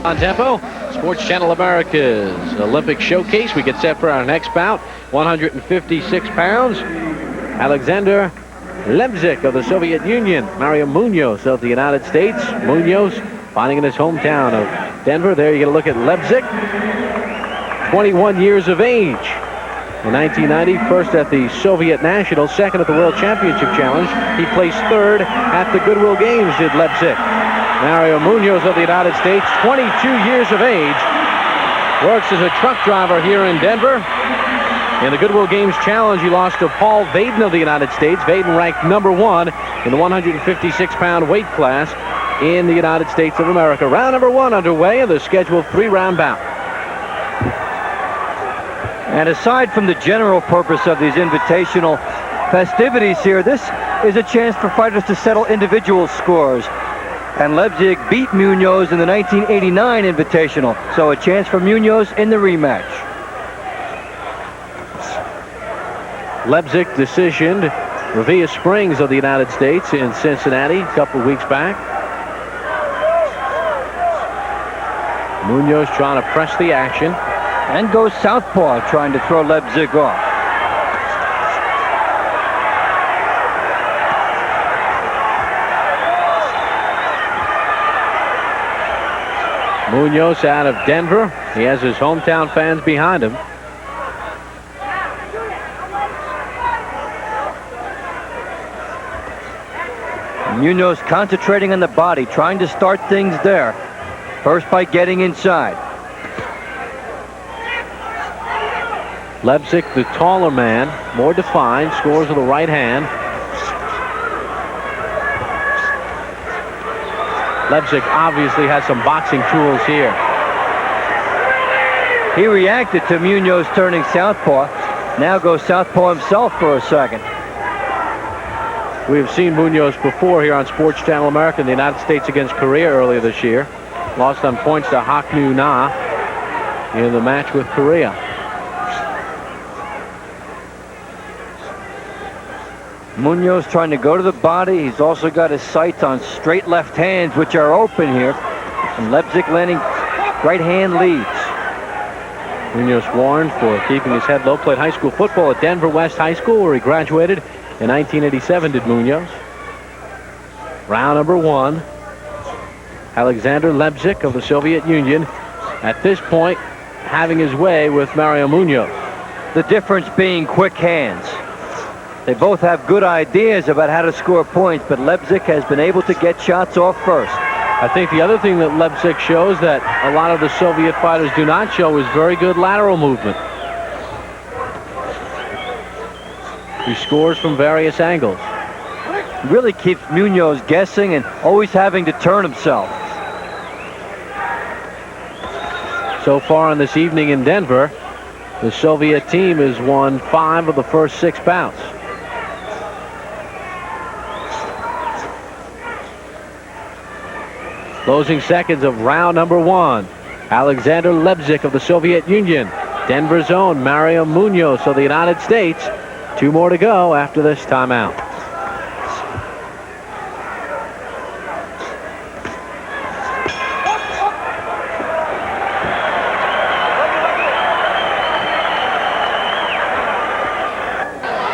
On tempo, Sports Channel America's Olympic Showcase. We get set for our next bout. 156 pounds. Alexander Leziar of the Soviet Union. Mario Munoz of the United States. Munoz fighting in his hometown of Denver. There you get a look at Leziar. 21 years of age. In 1990, first at the Soviet Nationals, second at the World Championship Challenge. He placed third at the Goodwill Games, did Leziar. Mario Munoz of the United States, 22 years of age, works as a truck driver here in Denver. In the Goodwill Games Challenge, he lost to Paul Vaden of the United States. Vaden ranked #1 in the 156-pound weight class in the United States of America. Round number 1 underway in the scheduled 3-round bout. And aside from the general purpose of these invitational festivities here, this is a chance for fighters to settle individual scores. And Leziar beat Munoz in the 1989 Invitational, so a chance for Munoz in the rematch. Leziar decisioned Revilla Springs of the United States in Cincinnati a couple of weeks back. Munoz trying to press the action. And goes southpaw, trying to throw Leziar off. Munoz out of Denver. He has his hometown fans behind him. Munoz concentrating on the body, trying to start things there. First by getting inside. Leziar, the taller man, more defined, scores with the right hand. Leziar obviously has some boxing tools here. He reacted to Munoz turning southpaw. Now goes southpaw himself for a second. We've seen Munoz before here on Sports Channel America in the United States against Korea earlier this year. Lost on points to Haknu Na in the match with Korea. Munoz trying to go to the body. He's also got his sights on straight left hands, which are open here. And Leziar landing right hand leads. Munoz warned for keeping his head low. Played high school football at Denver West High School, where he graduated in 1987, did Munoz. Round number 1. Alexander Leziar of the Soviet Union, at this point, having his way with Mario Munoz. The difference being quick hands. They both have good ideas about how to score points, but Leziar has been able to get shots off first. I think the other thing that Leziar shows that a lot of the Soviet fighters do not show is very good lateral movement. He scores from various angles. Really keeps Munoz guessing and always having to turn himself. So far on this evening in Denver, the Soviet team has won 5 of the first 6 bouts. Closing seconds of round number 1. Alexander Leziar of the Soviet Union. Denver's own Mario Munoz of the United States. 2 more to go after this timeout.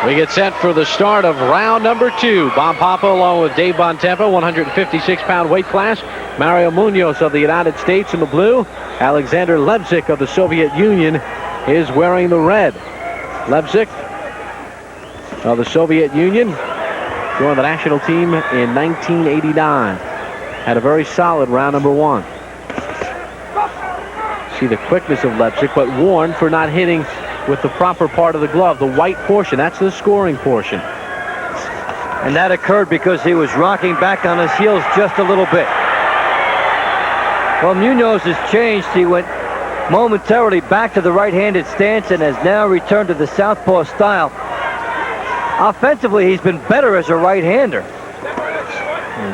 We get set for the start of round number 2. Bob Papa along with Dave Bontempo, 156-pound weight class. Mario Munoz of the United States in the blue. Alexander Leziar of the Soviet Union is wearing the red. Leziar of the Soviet Union joined the national team in 1989. Had a very solid round number 1. See the quickness of Leziar, but warned for not hitting with the proper part of the glove, the white portion. That's the scoring portion. And that occurred because he was rocking back on his heels just a little bit. Well, Munoz has changed. He went momentarily back to the right-handed stance and has now returned to the southpaw style. Offensively, he's been better as a right-hander.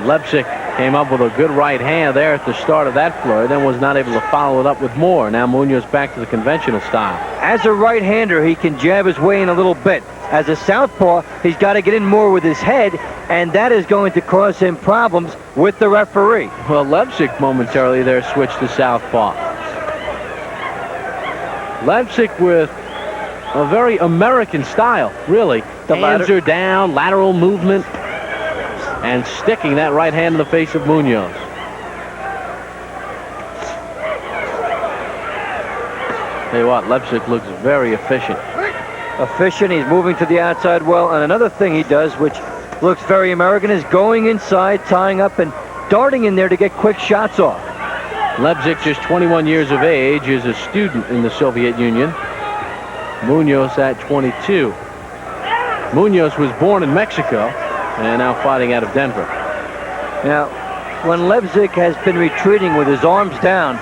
Leziar came up with a good right hand there at the start of that flurry, then was not able to follow it up with more. Now Munoz back to the conventional style. As a right-hander, he can jab his way in a little bit. As a southpaw, he's got to get in more with his head and that is going to cause him problems with the referee. Well, Lebzik momentarily there switched to southpaw. Lebzik with a very American style, really. The hands are down, lateral movement, and sticking that right hand in the face of Munoz. Tell you what, Lebzik looks very efficient. He's moving to the outside well, and another thing he does, which looks very American, is going inside, tying up, and darting in there to get quick shots off. Lebzik, just 21 years of age, is a student in the Soviet Union. Munoz at 22. Munoz was born in Mexico and now fighting out of Denver. Now, when Lebzik has been retreating with his arms down,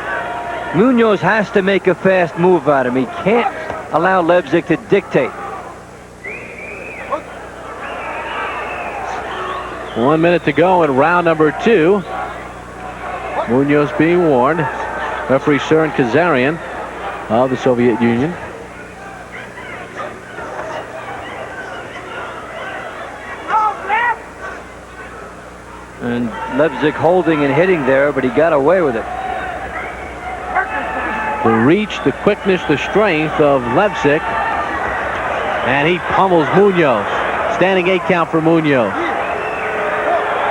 Munoz has to make a fast move at him. He can't allow Lebzik to dictate. 1 minute to go in round number 2. Munoz being warned. Referee Søren Kazarian of the Soviet Union. And Lebzik holding and hitting there, but he got away with it. The reach, the quickness, the strength of Lebzik. And he pummels Munoz. Standing 8 count for Munoz.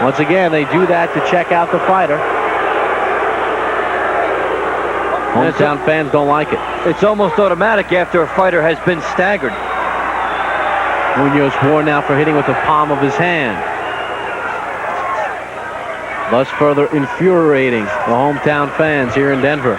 Once again, they do that to check out the fighter. Hometown fans don't like it. It's almost automatic after a fighter has been staggered. Munoz warned now for hitting with the palm of his hand. Thus further infuriating the hometown fans here in Denver.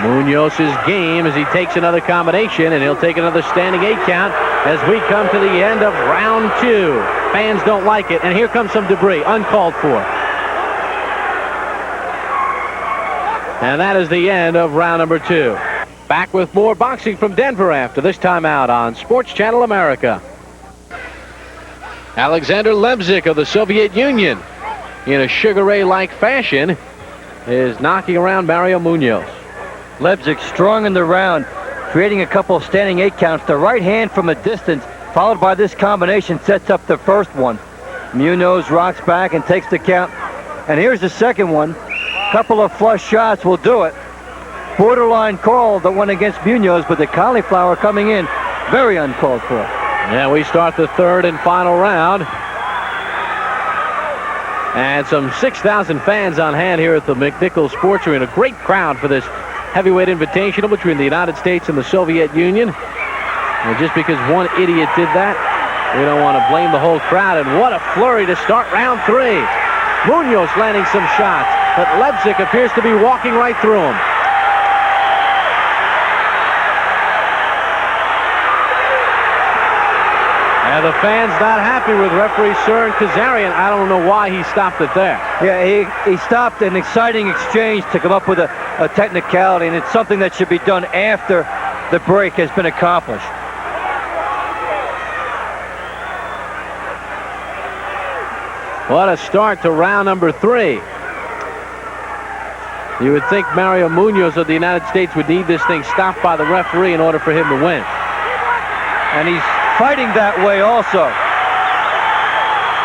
Munoz's game as he takes another combination, and he'll take another standing 8 count as we come to the end of round 2. Fans don't like it, and here comes some debris, uncalled for. And that is the end of round number 2. Back with more boxing from Denver after this timeout on Sports Channel America. Alexander Lebzik of the Soviet Union, in a Sugar Ray-like fashion, is knocking around Mario Munoz. Lebzik strong in the round, creating a couple of standing 8 counts. The right hand from a distance, followed by this combination, sets up the first one. Munoz rocks back and takes the count. And here's the second one. Couple of flush shots will do it. Borderline call that went against Munoz, but the cauliflower coming in very uncalled for. Yeah, we start the third and final round. And some 6,000 fans on hand here at the McNichols Sports Arena. A great crowd for this heavyweight invitational between the United States and the Soviet Union. And just because one idiot did that, we don't want to blame the whole crowd. And what a flurry to start round 3. Munoz landing some shots, but Lebzik appears to be walking right through him. And the fans not happy with referee Søren Kazarian. I don't know why he stopped it there. Yeah, he stopped an exciting exchange to come up with a technicality, and it's something that should be done after the break has been accomplished. What a start to round number 3. You would think Mario Munoz of the United States would need this thing stopped by the referee in order for him to win. And he's fighting that way also.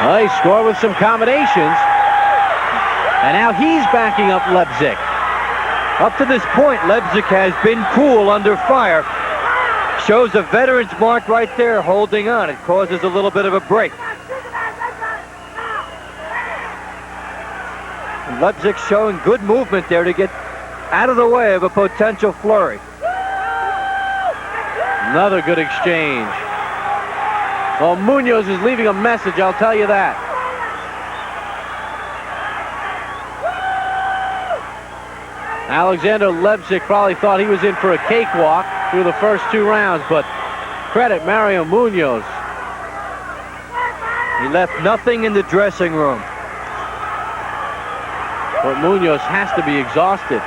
Well, he scored with some combinations. And now he's backing up Lebzik. Up to this point, Lebzik has been cool under fire. Shows a veteran's mark right there, holding on. It causes a little bit of a break. And Lebzik showing good movement there to get out of the way of a potential flurry. Another good exchange. Well, Munoz is leaving a message, I'll tell you that. Alexander Lebzik probably thought he was in for a cakewalk through the first 2 rounds, but credit Mario Munoz. He left nothing in the dressing room. But Munoz has to be exhausted.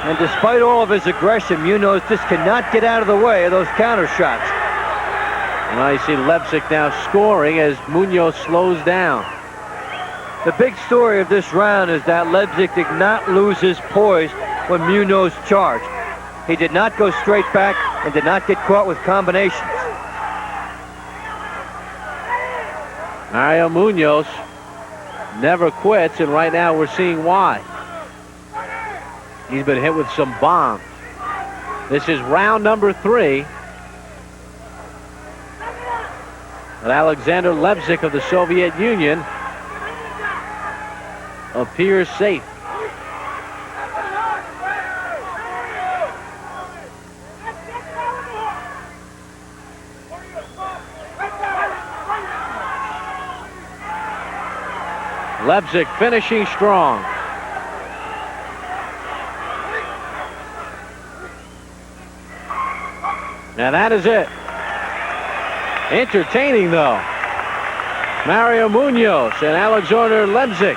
And despite all of his aggression, Munoz just cannot get out of the way of those counter shots. And now you see Lebzik now scoring as Munoz slows down. The big story of this round is that Leziar did not lose his poise when Munoz charged. He did not go straight back and did not get caught with combinations. Mario Munoz never quits, and right now we're seeing why. He's been hit with some bombs. This is round number 3. And Alexander Leziar of the Soviet Union appears safe. Leziar finishing strong. Now that is it. Entertaining though. Mario Munoz and Alexander Leziar.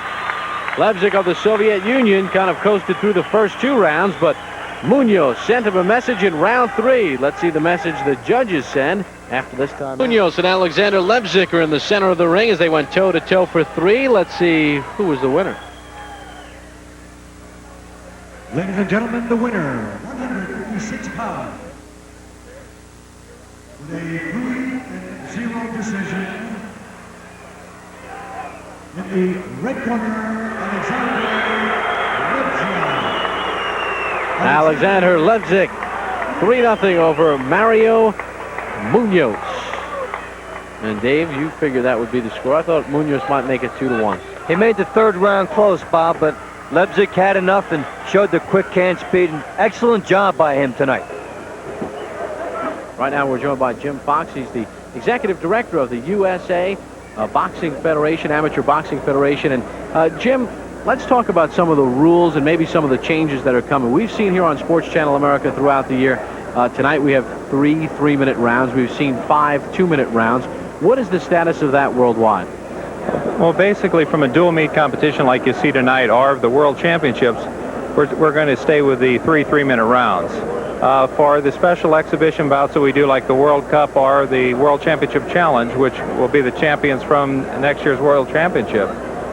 Leziar of the Soviet Union kind of coasted through the first 2 rounds, but Munoz sent him a message in round 3. Let's see the message the judges send after this time. Munoz and Alexander Leziar are in the center of the ring as they went toe-to-toe for 3. Let's see who was the winner. Ladies and gentlemen, the winner, 156 pounds. With a 3-0 decision. In the red corner, Alexander Leziar, 3-0 over Mario Munoz. And Dave, you figured that would be the score. I thought Munoz might make it 2-1. He made the 3rd round close, Bob, but Leziar had enough and showed the quick hand speed. An excellent job by him tonight. Right now we're joined by Jim Fox. He's the executive director of the USA Boxing Federation, Amateur Boxing Federation. And Jim, let's talk about some of the rules and maybe some of the changes that are coming. We've seen here on Sports Channel America throughout the year. Tonight we have 3 3-minute rounds. We've seen 5 2-minute rounds. What is the status of that worldwide? Well, basically from a dual meet competition like you see tonight or the World Championships, we're going to stay with the 3 3-minute rounds. For the special exhibition bouts that we do like the World Cup or the World Championship Challenge, which will be the champions from next year's World Championship,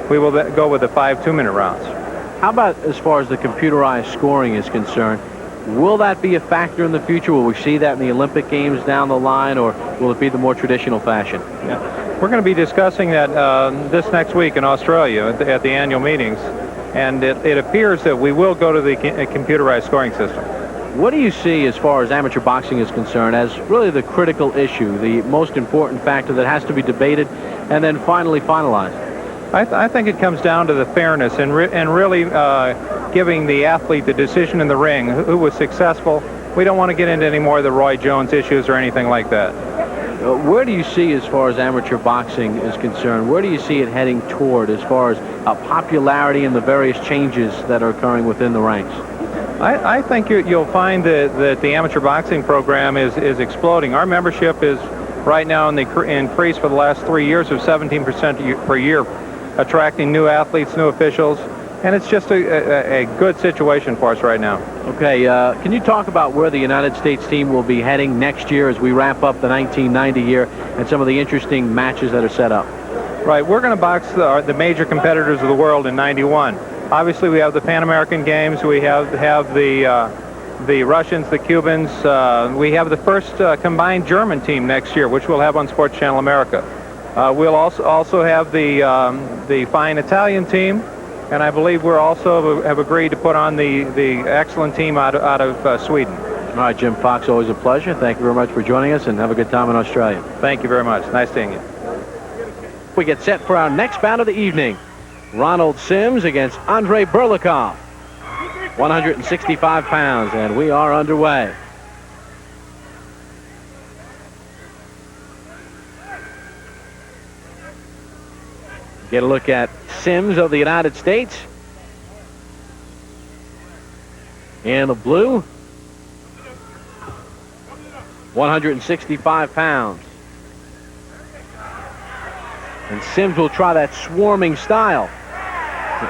we will go with the 5 2-minute rounds. How about as far as the computerized scoring is concerned? Will that be a factor in the future? Will we see that in the Olympic Games down the line, or will it be the more traditional fashion? Yeah. We're going to be discussing that this next week in Australia at the annual meetings, and it appears that we will go to the computerized scoring system. What do you see as far as amateur boxing is concerned as really the critical issue, the most important factor that has to be debated and then finally finalized? I think it comes down to the fairness and really giving the athlete the decision in the ring who was successful. We don't want to get into any more of the Roy Jones issues or anything like that. Where do you see, as far as amateur boxing is concerned, where do you see it heading toward as far as popularity and the various changes that are occurring within the ranks? I think you'll find that the amateur boxing program is exploding. Our membership is right now in the increase for the last 3 years of 17% per year, attracting new athletes, new officials, and it's just a good situation for us right now. Okay, can you talk about where the United States team will be heading next year as we wrap up the 1990 year and some of the interesting matches that are set up? Right, we're going to box the major competitors of the world in '91. Obviously, we have the Pan American Games. We have the Russians, the Cubans. We have the first combined German team next year, which we'll have on Sports Channel America. We'll also have the fine Italian team, and I believe we're also have agreed to put on the excellent team out of Sweden. All right, Jim Fox, always a pleasure. Thank you very much for joining us, and have a good time in Australia. Thank you very much. Nice seeing you. We get set for our next bout of the evening. Ronald Sims against Andre Burlakov, 165 pounds, and we are underway. Get a look at Sims of the United States in the blue, 165 pounds. And Sims will try that swarming style.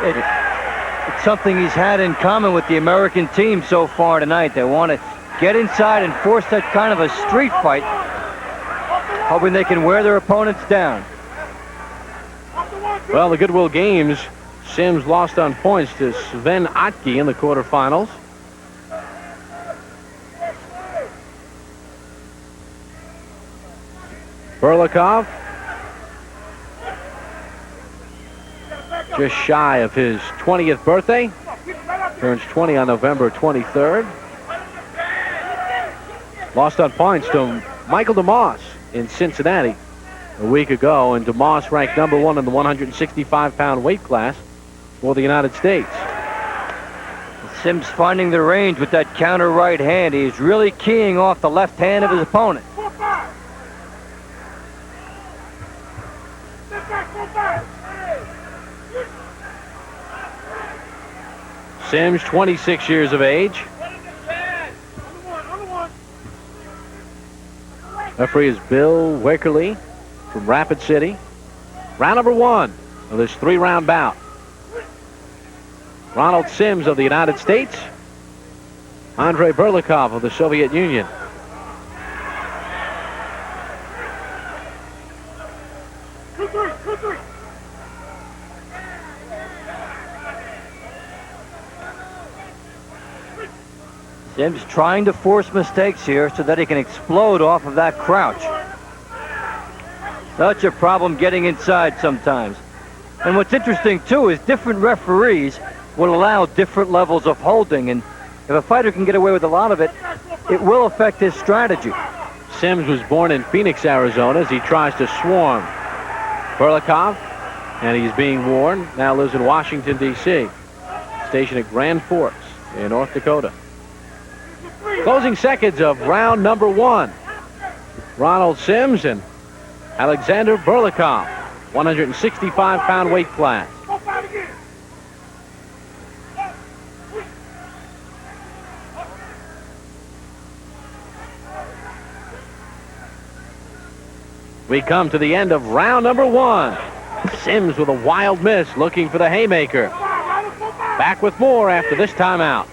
It's something he's had in common with the American team so far tonight. They want to get inside and force that kind of a street fight, hoping they can wear their opponents down. Well, the Goodwill Games, Sims lost on points to Sven Otke in the quarterfinals. Burlakov, just shy of his 20th birthday, turns 20 on November 23rd. Lost on points to Michael DeMoss in Cincinnati a week ago, and DeMoss ranked #1 in the 165-pound weight class for the United States. Sims finding the range with that counter right hand. He's really keying off the left hand of his opponent. Sims, 26 years of age. Referee is Bill Wakerly from Rapid City. Round number 1 of this 3-round bout. Ronald Sims of the United States. Andrei Burlakov of the Soviet Union. Sims trying to force mistakes here so that he can explode off of that crouch. Such a problem getting inside sometimes. And what's interesting too is different referees will allow different levels of holding, and if a fighter can get away with a lot of it, it will affect his strategy. Sims was born in Phoenix, Arizona, as he tries to swarm Burlakov, and he's being warned. Now lives in Washington, D.C., stationed at Grand Forks in North Dakota. Closing seconds of round number 1. Ronald Sims and Alexandre Burlakov, 165-pound weight class. We come to the end of round number 1. Sims with a wild miss, looking for the haymaker. Back with more after this timeout.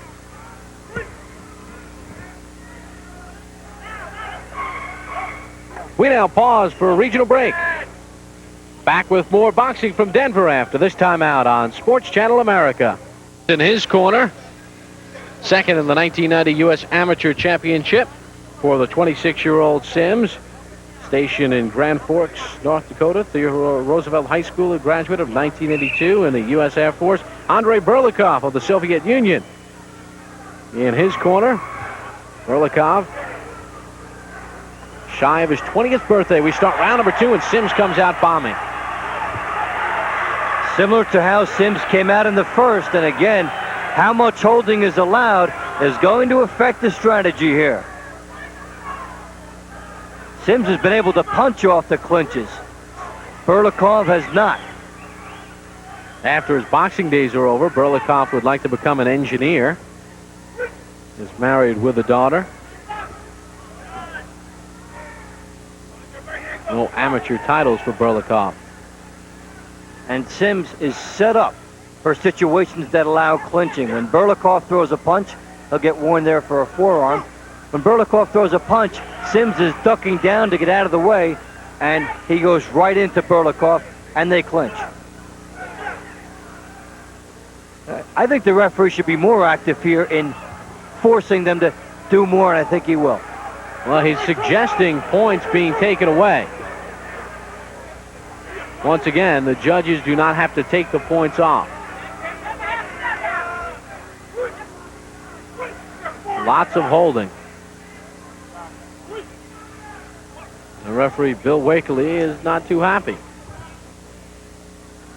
We now pause for a regional break. Back with more boxing from Denver after this timeout on Sports Channel America. In his corner, second in the 1990 U.S. Amateur Championship for the 26-year-old Sims, stationed in Grand Forks, North Dakota. Theodore Roosevelt High School, a graduate of 1982 in the U.S. Air Force. Andrei Burlakov of the Soviet Union. In his corner, Burlakov, shy of his 20th birthday. We start round number 2, and Sims comes out bombing. Similar to how Sims came out in the first, and again, how much holding is allowed is going to affect the strategy here. Sims has been able to punch off the clinches. Burlakov has not. After his boxing days are over, Burlakov would like to become an engineer. Is married with a daughter. No amateur titles for Burlakov. And Sims is set up for situations that allow clinching. When Burlakov throws a punch, he'll get warned there for a forearm. When Burlakov throws a punch, Sims is ducking down to get out of the way, and he goes right into Burlakov, and they clinch. I think the referee should be more active here in forcing them to do more, and I think he will. Well, he's suggesting points being taken away. Once again, the judges do not have to take the points off. Lots of holding. The referee, Bill Wakerly, is not too happy.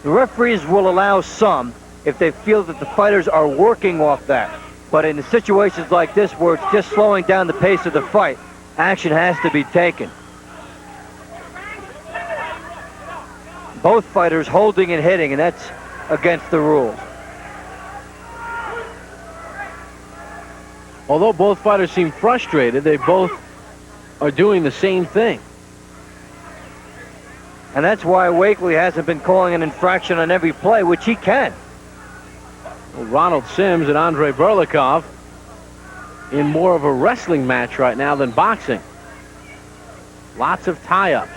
The referees will allow some if they feel that the fighters are working off that. But in situations like this where it's just slowing down the pace of the fight, action has to be taken. Both fighters holding and hitting, and that's against the rules. Although both fighters seem frustrated, they both are doing the same thing. And that's why Wakerly hasn't been calling an infraction on every play, which he can. Well, Ronald Sims and Andrei Burlakov in more of a wrestling match right now than boxing. Lots of tie-ups.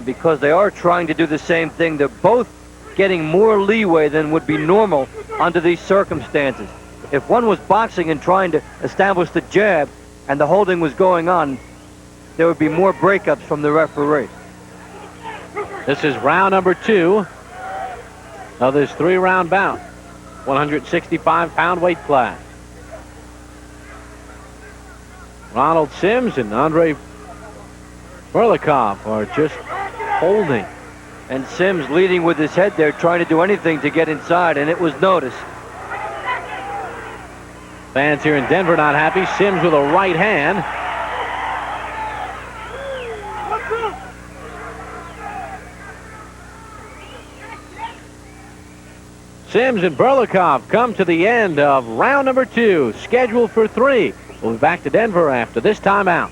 because they are trying to do the same thing. They're both getting more leeway than would be normal under these circumstances. If one was boxing and trying to establish the jab and the holding was going on, there would be more breakups from the referee. This is round number 2 of this 3-round bout. 165-pound weight class. Ronald Sims and Andrei Burlakov are just holding. And Sims leading with his head there, trying to do anything to get inside, and it was noticed. Fans here in Denver not happy. Sims with a right hand. Sims and Burlakov come to the end of round number 2, scheduled for 3. We'll be back to Denver after this timeout.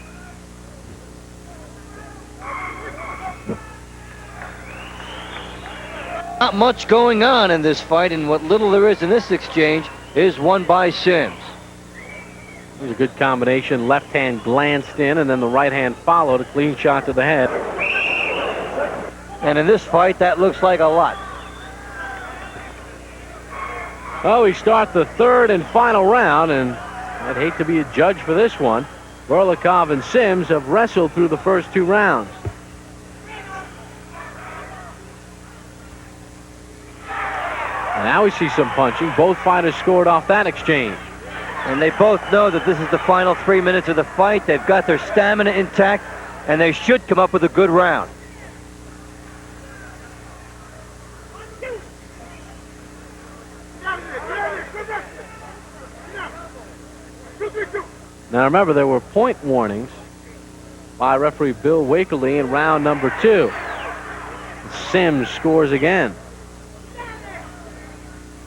Not much going on in this fight, and what little there is in this exchange is won by Sims. It was a good combination. Left hand glanced in, and then the right hand followed a clean shot to the head. And in this fight, that looks like a lot. Oh, we start the 3rd and final round, and I'd hate to be a judge for this one. Burlakov and Sims have wrestled through the first 2 rounds. And now we see some punching. Both fighters scored off that exchange. And they both know that this is the final 3 minutes of the fight. They've got their stamina intact, and they should come up with a good round. Now remember, there were point warnings by referee Bill Wakeley in round number 2. Sims scores again.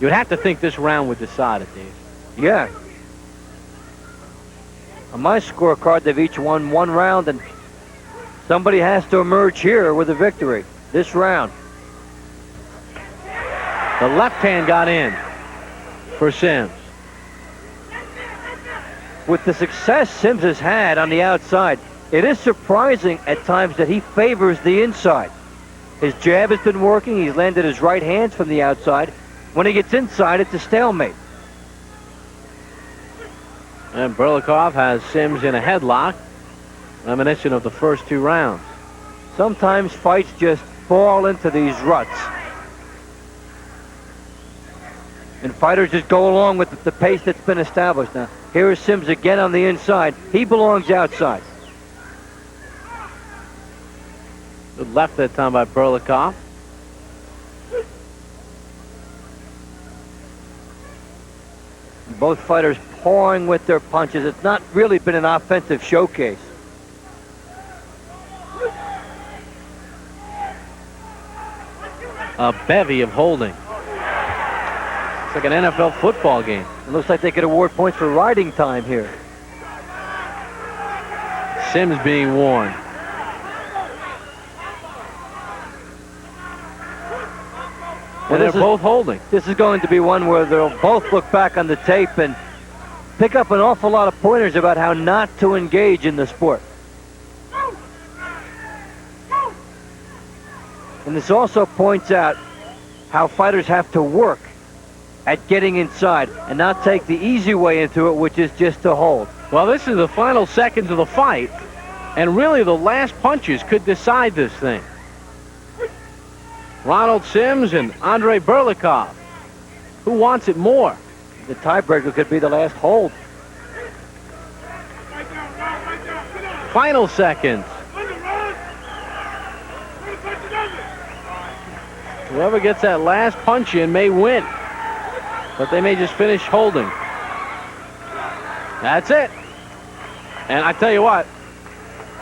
You would have to think this round would decide it, Dave. Yeah. On my scorecard, they've each won 1 round, and somebody has to emerge here with a victory this round. The left hand got in for Sims. With the success Sims has had on the outside, it is surprising at times that he favors the inside. His jab has been working. He's landed his right hands from the outside. When he gets inside, it's a stalemate. And Burlakov has Sims in a headlock, reminiscent of the first 2 rounds. Sometimes fights just fall into these ruts. And fighters just go along with the pace that's been established. Now, here is Sims again on the inside. He belongs outside. Good left that time by Burlakov. Both fighters pawing with their punches. It's not really been an offensive showcase. A bevy of holding. It's like an NFL football game. It looks like they could award points for riding time here. Sims being warned. And they're both holding. This is going to be one where they'll both look back on the tape and pick up an awful lot of pointers about how not to engage in the sport. And this also points out how fighters have to work at getting inside and not take the easy way into it, which is just to hold. Well, this is the final seconds of the fight, and really the last punches could decide this thing. Ronald Sims and Andrei Burlakov. Who wants it more? The tiebreaker could be the last hold. Final seconds. Whoever gets that last punch in may win, but they may just finish holding. That's it. And I tell you what,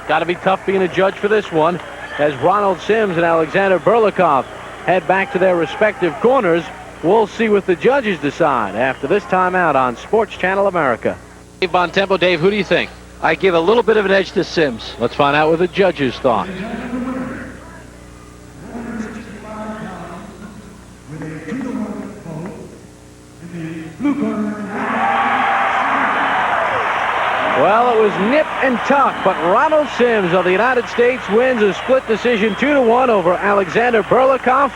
got to be tough being a judge for this one, as Ronald Sims and Alexander Burlakov head back to their respective corners. We'll see what the judges decide after this timeout on Sports Channel America. Dave Bontempo. Dave, who do you think? I give a little bit of an edge to Sims. Let's find out what the judges thought. Well, it was nip and tuck, but Ronald Sims of the United States wins a split decision 2-1 over Alexander Burlakov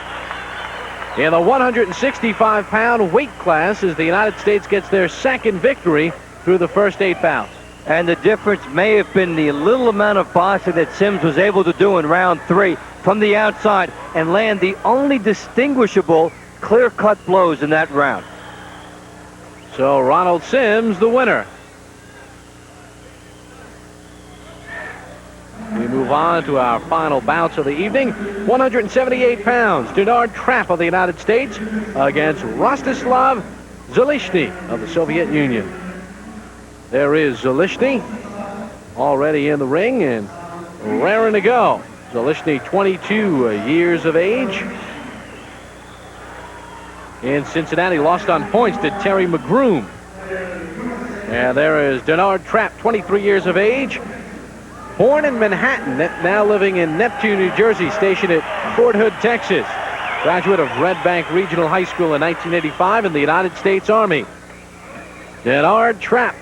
in the 165-pound weight class as the United States gets their second victory through the first 8 bouts. And the difference may have been the little amount of boxing that Sims was able to do in round 3 from the outside and land the only distinguishable clear-cut blows in that round. So Ronald Sims, the winner. We move on to our final bouts of the evening. 178 pounds, Denard Trapp of the United States against Rostislav Zaulichny of the Soviet Union. There is Zaulichny already in the ring and raring to go. Zaulichny, 22 years of age. In Cincinnati, lost on points to Terry McGroom. And there is Denard Trapp, 23 years of age. Born in Manhattan, now living in Neptune, New Jersey, stationed at Fort Hood, Texas. Graduate of Red Bank Regional High School in 1985 in the United States Army. Denard Trapp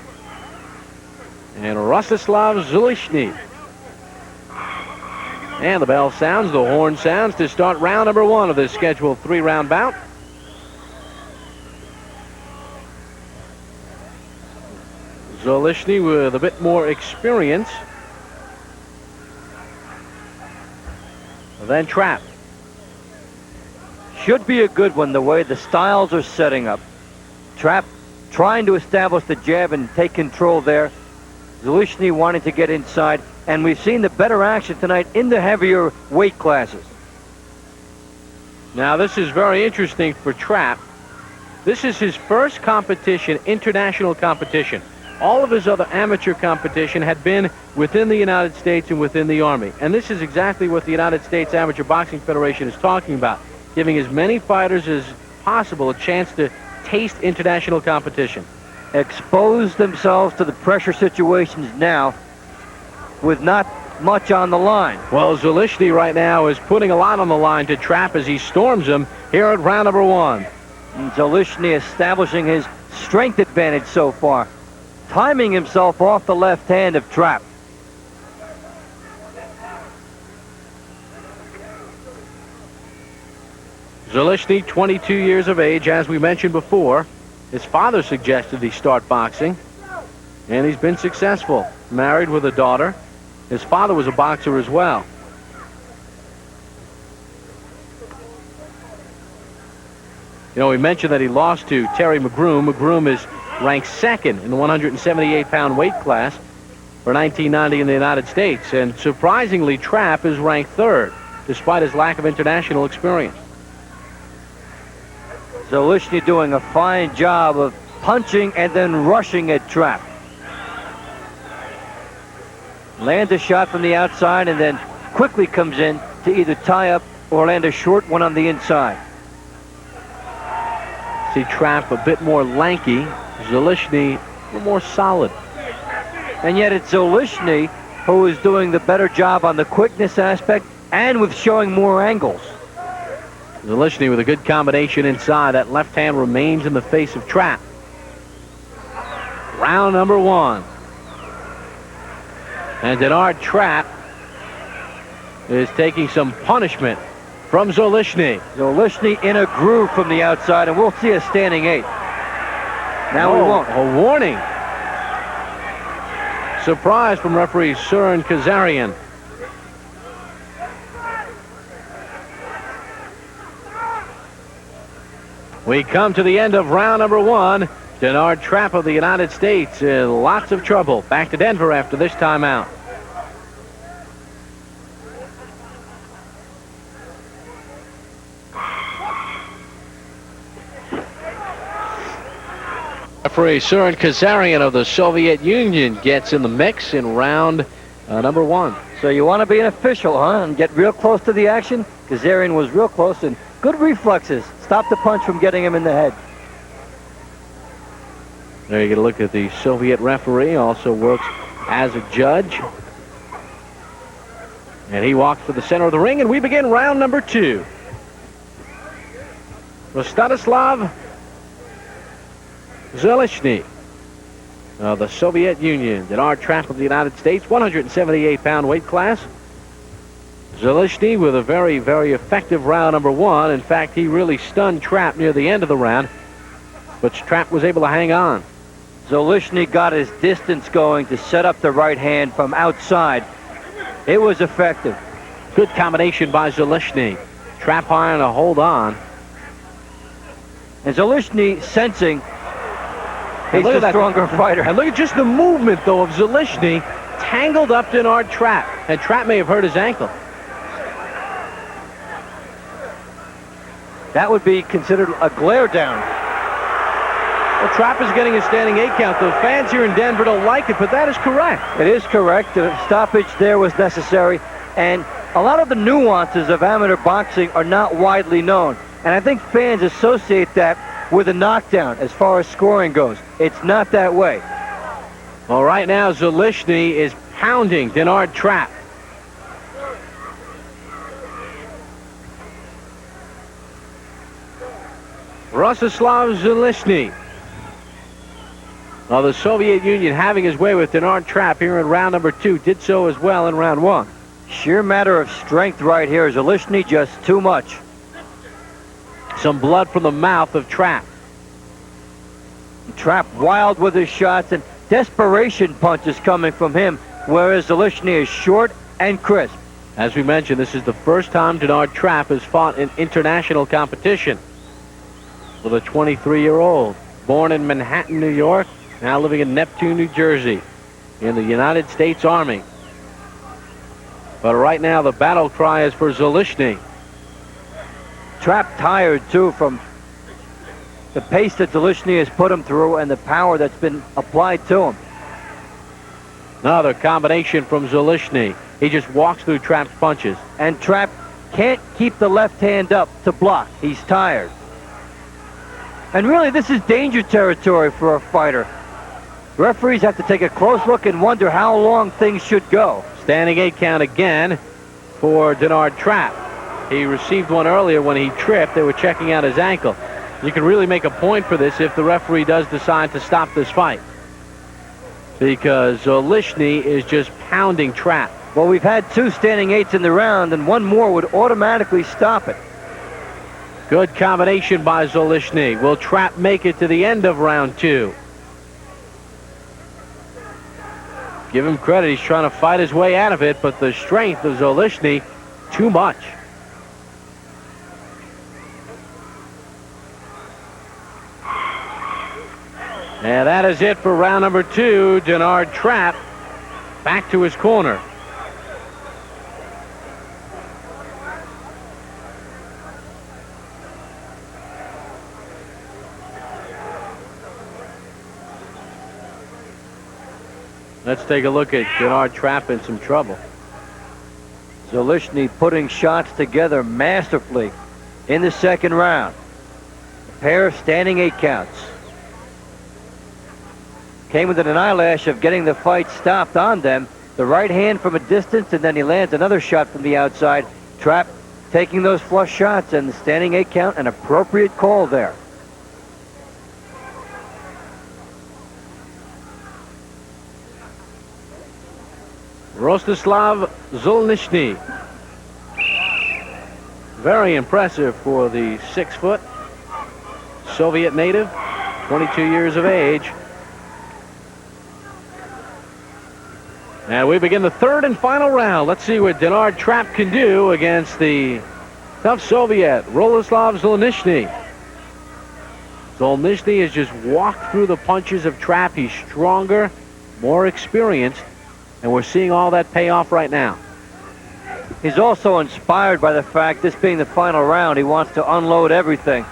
and Rostislav Zaulichny. And the bell sounds, the horn sounds to start round number 1 of this scheduled 3-round bout. Zaulichny with a bit more experience than Trapp. Should be a good one the way the styles are setting up. Trapp trying to establish the jab and take control there. Zaulichny wanting to get inside, and we've seen the better action tonight in the heavier weight classes. Now this is very interesting for Trapp. This is his first competition, international competition. All of his other amateur competition had been within the United States and within the Army. And this is exactly what the United States Amateur Boxing Federation is talking about, giving as many fighters as possible a chance to taste international competition. Expose themselves to the pressure situations now with not much on the line. Well, Zaulichny right now is putting a lot on the line to Trapp as he storms him here at round number 1. And Zaulichny establishing his strength advantage so far, timing himself off the left hand of Trapp. Zaulichny, 22 years of age, as we mentioned before. His father suggested he start boxing, and he's been successful. Married with a daughter. His father was a boxer as well. You know, we mentioned that he lost to Terry McGroom. McGroom is ranked 2nd in the 178-pound weight class for 1990 in the United States. And surprisingly, Trapp is ranked 3rd, despite his lack of international experience. Zaulichny doing a fine job of punching and then rushing at Trapp. Lands a shot from the outside and then quickly comes in to either tie up or land a short one on the inside. See Trapp a bit more lanky, Zaulichny a little more solid. And yet it's Zaulichny who is doing the better job on the quickness aspect and with showing more angles. Zaulichny with a good combination inside. That left hand remains in the face of Trapp. Round number 1. And Denard Trapp is taking some punishment from Zaulichny. Zaulichny in a groove from the outside, and we'll see a standing 8. Now we won't. A warning. Surprise from referee Surin Kazarian. We come to the end of round number 1. Denard Trapp of the United States in lots of trouble. Back to Denver after this timeout. Referee Surin Kazarian of the Soviet Union gets in the mix in round number 1. So you want to be an official, huh? And get real close to the action? Kazarian was real close and good reflexes. Stop the punch from getting him in the head. There you get a look at the Soviet referee. Also works as a judge. And he walks to the center of the ring, and we begin round number 2. Rostislav Zaulichny. of the Soviet Union. Denard Trapp of the United States, 178-pound weight class. Zaulichny with a very, very effective round number one. In fact, he really stunned Trapp near the end of the round, but Trapp was able to hang on. Zaulichny got his distance going to set up the right hand from outside. It was effective. Good combination by Zaulichny. Trapp high to hold on. And Zaulichny sensing he's the stronger fighter. And look at just the movement, though, of Zaulichny tangled up Denard Trapp. And Trapp may have hurt his ankle. That would be considered a glare down. Well, Trapp is getting a standing 8 count. The fans here in Denver don't like it, but that is correct. It is correct. The stoppage there was necessary. And a lot of the nuances of amateur boxing are not widely known. And I think fans associate that with a knockdown as far as scoring goes. It's not that way. Well, right now, Zaulichny is pounding Denard Trapp. Rostislav Zaulichny of the Soviet Union having his way with Denard Trapp here in round number 2. Did so as well in round 1. Sheer matter of strength right here. Zaulichny just too much. Some blood from the mouth of Trapp. Trapp wild with his shots and desperation punches coming from him, whereas Zaulichny is short and crisp. As we mentioned, this is the first time Denard Trapp has fought in international competition. For the 23-year-old, born in Manhattan, New York, now living in Neptune, New Jersey, in the United States Army. But right now, the battle cry is for Zaulichny. Trapp tired, too, from the pace that Zaulichny has put him through and the power that's been applied to him. Another combination from Zaulichny. He just walks through Trapp's punches. And Trapp can't keep the left hand up to block. He's tired. And really, this is danger territory for a fighter. Referees have to take a close look and wonder how long things should go. Standing 8 count again for Denard Trapp. He received one earlier when he tripped. They were checking out his ankle. You can really make a point for this if the referee does decide to stop this fight, because Zaulichny is just pounding Trapp. Well, we've had 2 standing 8s in the round, and one more would automatically stop it. Good combination by Zaulichny. Will Trapp make it to the end of round 2? Give him credit. He's trying to fight his way out of it, but the strength of Zaulichny, too much. And that is it for round number 2. Denard Trapp back to his corner. Let's take a look at Denard Trapp in some trouble. Zaulichny putting shots together masterfully in the second round. A pair of standing 8 counts. Came within an eyelash of getting the fight stopped on them. The right hand from a distance, and then he lands another shot from the outside. Trapp taking those flush shots, and the standing 8 count, an appropriate call there. Rostislav Zaulichny. Very impressive for the 6-foot Soviet native, 22 years of age. And we begin the third and final round. Let's see what Denard Trapp can do against the tough Soviet, Rostislav Zaulichny. Zaulichny has just walked through the punches of Trapp. He's stronger, more experienced, and we're seeing all that pay off right now. He's also inspired by the fact, this being the final round, he wants to unload everything.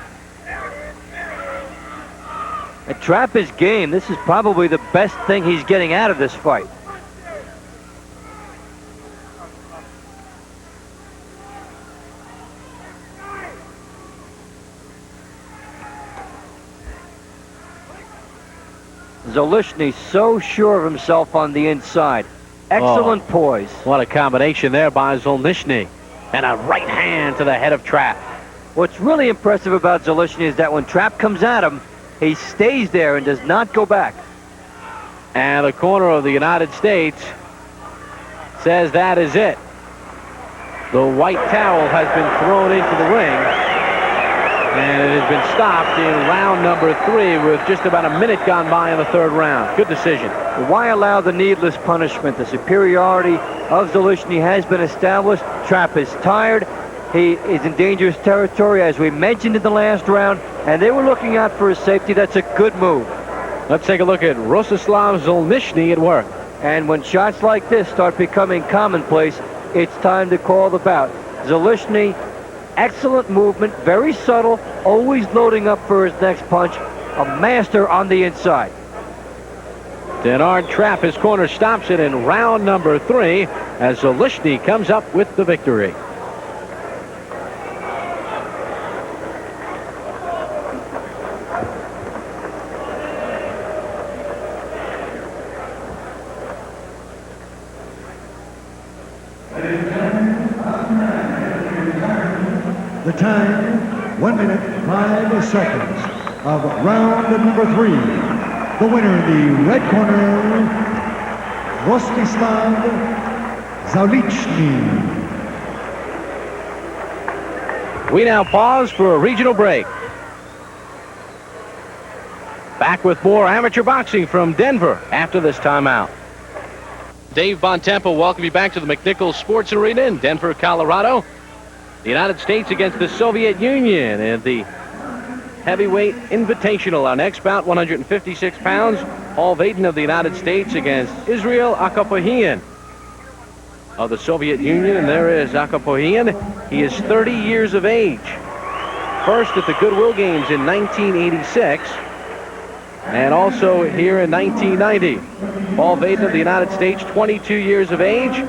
And Trapp is game. This is probably the best thing he's getting out of this fight. Zaulichny so sure of himself on the inside. Excellent poise. What a combination there by Zaulichny. And a right hand to the head of Trapp. What's really impressive about Zaulichny is that when Trapp comes at him, he stays there and does not go back. And the corner of the United States says that is it. The white towel has been thrown into the ring, and it has been stopped in round number 3 with just about a minute gone by in the 3rd round. Good decision. Why allow the needless punishment? The superiority of Zaulichny has been established. Trapp is tired. He is in dangerous territory, as we mentioned in the last round, and they were looking out for his safety. That's a good move. Let's take a look at Rostislav Zaulichny at work. And when shots like this start becoming commonplace, it's time to call the bout. Zaulichny, excellent movement, very subtle, always loading up for his next punch. A master on the inside. Denard Trapp, his corner, stops it in round number 3 as Zaulichny comes up with the victory. The time, 1 minute, 5 seconds of round number 3. The winner in the red corner, Rostislav Zaulichny. We now pause for a regional break. Back with more amateur boxing from Denver after this timeout. Dave Bontempo welcome you back to the McNichols Sports Arena in Denver, Colorado. The United States against the Soviet Union in the heavyweight invitational. Our next bout, 156 pounds. Paul Vaden of the United States against Isreal Akopkohlan of the Soviet Union. And there is Akopkohlan. He is 30 years of age. First at the Goodwill Games in 1986. And also here in 1990. Paul Vaden of the United States, 22 years of age,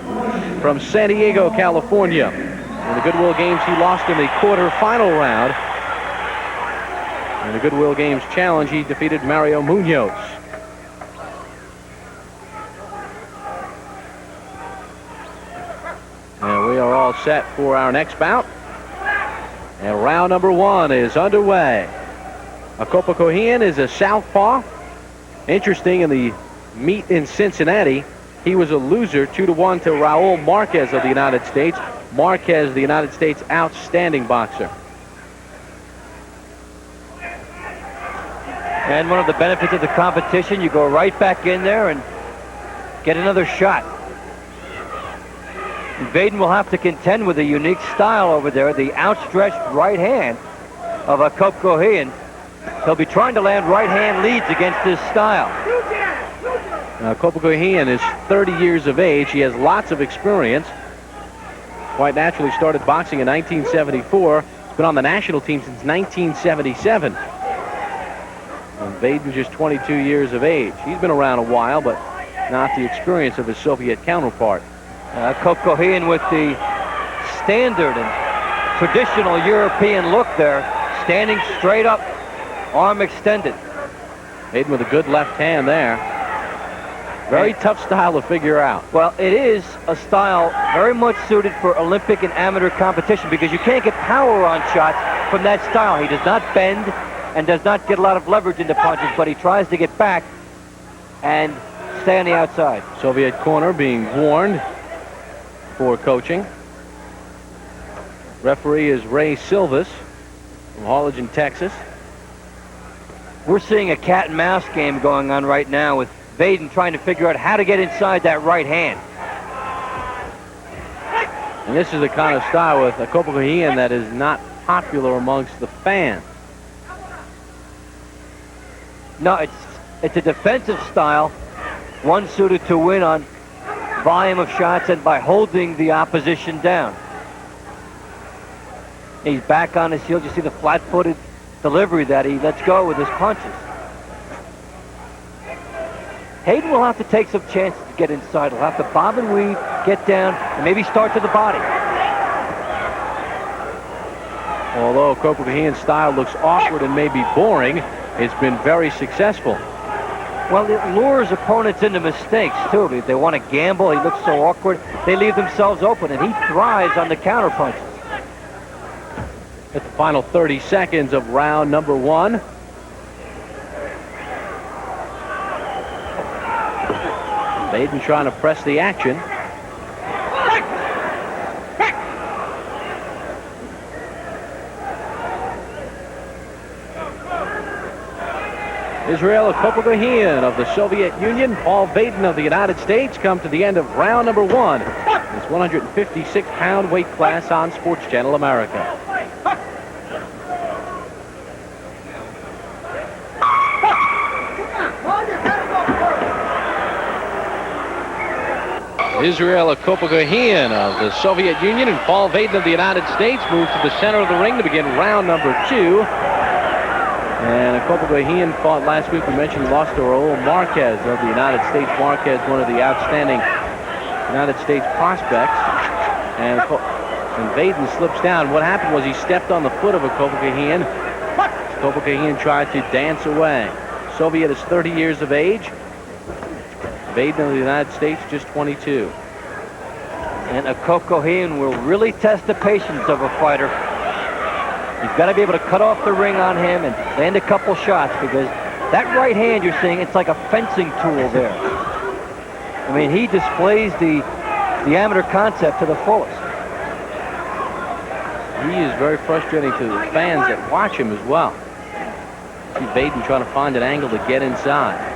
from San Diego, California. In the Goodwill Games, he lost in the quarterfinal round. In the Goodwill Games Challenge, he defeated Mario Munoz. And we are all set for our next bout. And round number 1 is underway. Akopkohlan is a southpaw. Interesting, in the meet in Cincinnati, he was a loser 2-1 to Raul Marquez of the United States. Marquez, the United States outstanding boxer. And one of the benefits of the competition, you go right back in there and get another shot. And Vaden will have to contend with a unique style over there, the outstretched right hand of Akopkohlan. He'll be trying to land right hand leads against this style. Akopkohlan is 30 years of age. He has lots of experience. Quite naturally started boxing in 1974. He's been on the national team since 1977. And Vaden's just 22 years of age. He's been around a while, but not the experience of his Soviet counterpart. Akopkohlan with the standard and traditional European look there, standing straight up, arm extended. Vaden with a good left hand there. Very tough style to figure out. Well, it is a style very much suited for Olympic and amateur competition because you can't get power on shots from that style. He does not bend and does not get a lot of leverage into punches, but he tries to get back and stay on the outside. Soviet corner being warned for coaching. Referee is Ray Silvas from Harlingen, Texas. We're seeing a cat and mouse game going on right now with Vaden trying to figure out how to get inside that right hand. And this is the kind of style with Akopkohlan that is not popular amongst the fans. No, it's a defensive style, one suited to win on volume of shots and by holding the opposition down. He's back on his heels. You see the flat-footed delivery that he lets go with his punches. Hayden will have to take some chances to get inside. He'll have to bob and weave, get down, and maybe start to the body. Although Akopkohlan's style looks awkward and maybe boring, it's been very successful. Well, it lures opponents into mistakes, too. If they want to gamble, he looks so awkward, they leave themselves open, and he thrives on the counter punches. At the final 30 seconds of round number 1. Vaden trying to press the action. Isreal Akopkohlan of the Soviet Union, Paul Vaden of the United States come to the end of round number 1. This 156-pound weight class on Sports Channel America. Isreal Akopkohlan of the Soviet Union and Paul Vaden of the United States move to the center of the ring to begin round number 2. And Akopkohlan fought last week. We mentioned lost to Raul Marquez of the United States. Marquez, one of the outstanding United States prospects. And Vaden slips down. What happened was he stepped on the foot of Akopkohlan. Akopkohlan tried to dance away. Soviet is 30 years of age. Vaden of the United States just 22. And Akopkohlan will really test the patience of a fighter. You've got to be able to cut off the ring on him and land a couple shots, because that right hand you're seeing, it's like a fencing tool there. I mean, he displays the amateur concept to the fullest. He is very frustrating to the fans that watch him as well. See Vaden trying to find an angle to get inside.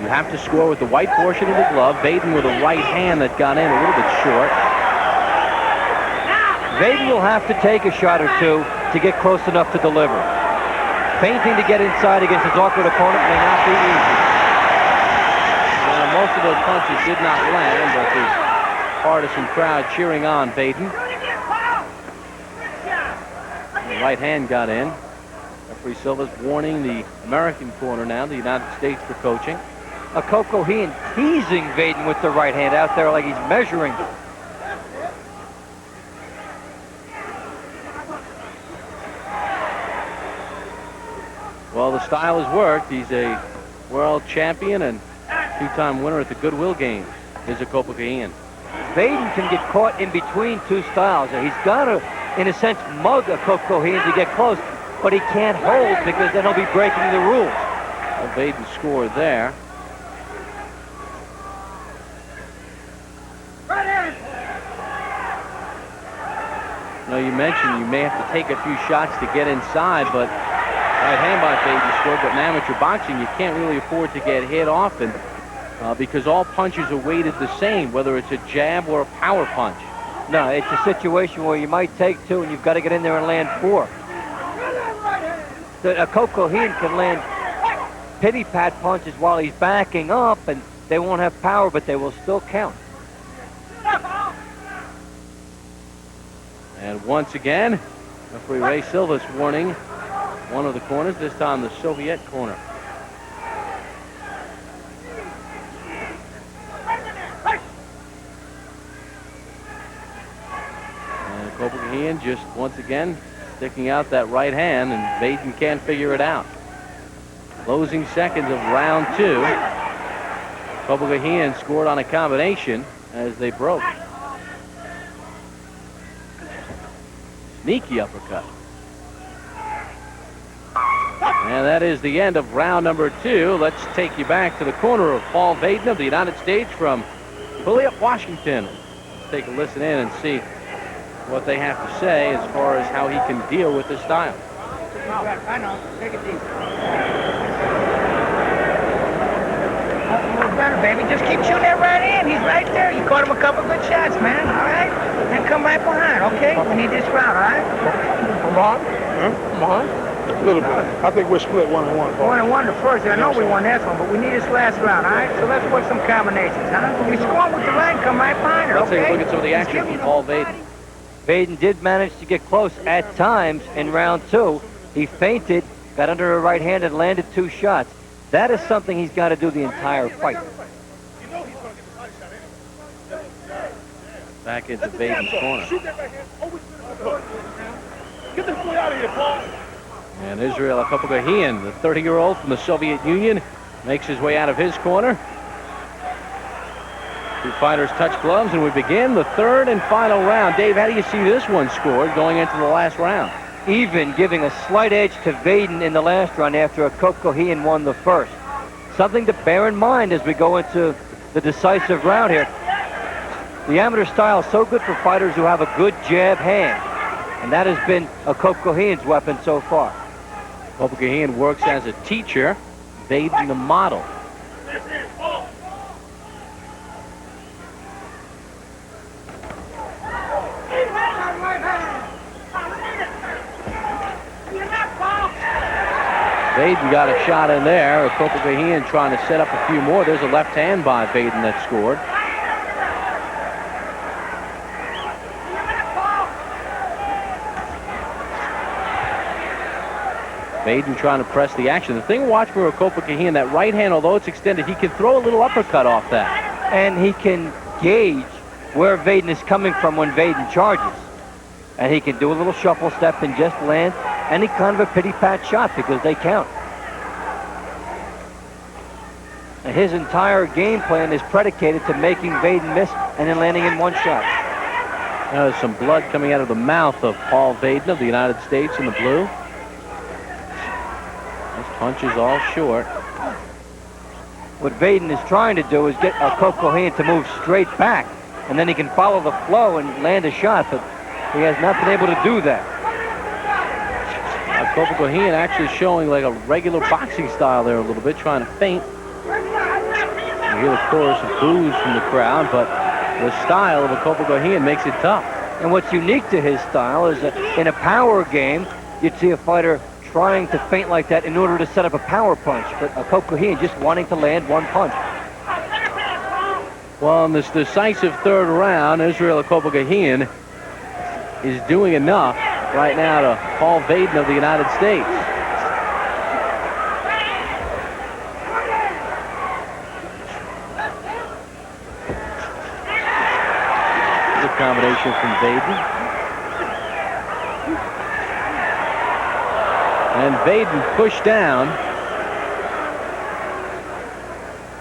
You have to score with the white portion of the glove. Vaden with a right hand that got in a little bit short. Vaden will have to take a shot or two to get close enough to deliver. Feinting to get inside against his awkward opponent may not be easy. Most of those punches did not land, but there's partisan crowd cheering on Vaden. The right hand got in. Referee Silva's warning the American corner now, the United States, for coaching. Akopkohlan teasing Vaden with the right hand out there like he's measuring. Well, the style has worked. He's a world champion and two-time winner at the Goodwill Games. Is Akopkohlan. Vaden can get caught in between two styles. He's got to, in a sense, mug Akopkohlan to get close, but he can't hold because then he'll be breaking the rules. Well, Vaden scored there. Now, you mentioned you may have to take a few shots to get inside, but right hand by Vaden scored. But in amateur boxing, you can't really afford to get hit often because all punches are weighted the same, whether it's a jab or a power punch. No, it's a situation where you might take two and you've got to get in there and land four. Akopkohlan can land pity-pat punches while he's backing up, and they won't have power, but they will still count. And once again, referee Ray Silva's warning one of the corners, this time the Soviet corner. And Akopkohlan just once again sticking out that right hand, and Vaden can't figure it out. Closing seconds of round 2. Akopkohlan scored on a combination as they broke. Sneaky uppercut. And that is the end of round number 2. Let's take you back to the corner of Paul Vaden of the United States from Burlakov, Washington. Let's take a listen in and see what they have to say as far as how he can deal with this style. I know. Take it deep. A little better, baby. Just keep shooting that right in. He's right there. You caught him a couple good shots, man. All right? And come right behind, okay? We need this round, all right? Come on. Come on. A little bit. I think we're split 1-1. 1-1 the first. I know we won that one, but we need this last round, all right? So let's work some combinations, huh? You score with the right, come right behind it, Let's okay? take a look at some of the action from Paul Vaden. Vaden did manage to get close at times in round 2. He feinted, got under a right hand, and landed 2 shots. That is something he's got to do the entire fight. Back into Vaden's corner. Get this boy out of here, Paul. And Isreal Akopkohlan, the 30-year-old from the Soviet Union, makes his way out of his corner. Two fighters touch gloves, and we begin the third and final round. Dave, how do you see this one scored going into the last round? Even, giving a slight edge to Vaden in the last round after Akopkohlan won the first. something to bear in mind as we go into the decisive round here. The amateur style is so good for fighters who have a good jab hand, and that has been Akopkohlan's weapon so far. Akopkohlan works as a teacher, Vaden the model. Vaden got a shot in there. Akopkohlan trying to set up a few more. There's a left hand by Vaden that scored. Vaden trying to press the action. The thing to watch for Akopkohlan, that right hand, although it's extended, he can throw a little uppercut off that. And he can gauge where Vaden is coming from when Vaden charges. And he can do a little shuffle step and just land any kind of a pity-pat shot because they count. And his entire game plan is predicated to making Vaden miss and then landing in one shot. Now there's some blood coming out of the mouth of Paul Vaden of the United States in the blue. His punch is all short. What Vaden is trying to do is get Akopkohlan to move straight back, and then he can follow the flow and land a shot, but he has not been able to do that. Akopkohlan actually showing like a regular boxing style there a little bit, trying to feint. You hear the chorus of boos from the crowd, but the style of Akopkohlan makes it tough. And what's unique to his style is that in a power game, you'd see a fighter trying to feint like that in order to set up a power punch, but Akopkohlan just wanting to land one punch. Well, in this decisive third round, Isreal Akopkohlan is doing enough right now to Paul Vaden of the United States. Good combination from Vaden. And Vaden pushed down.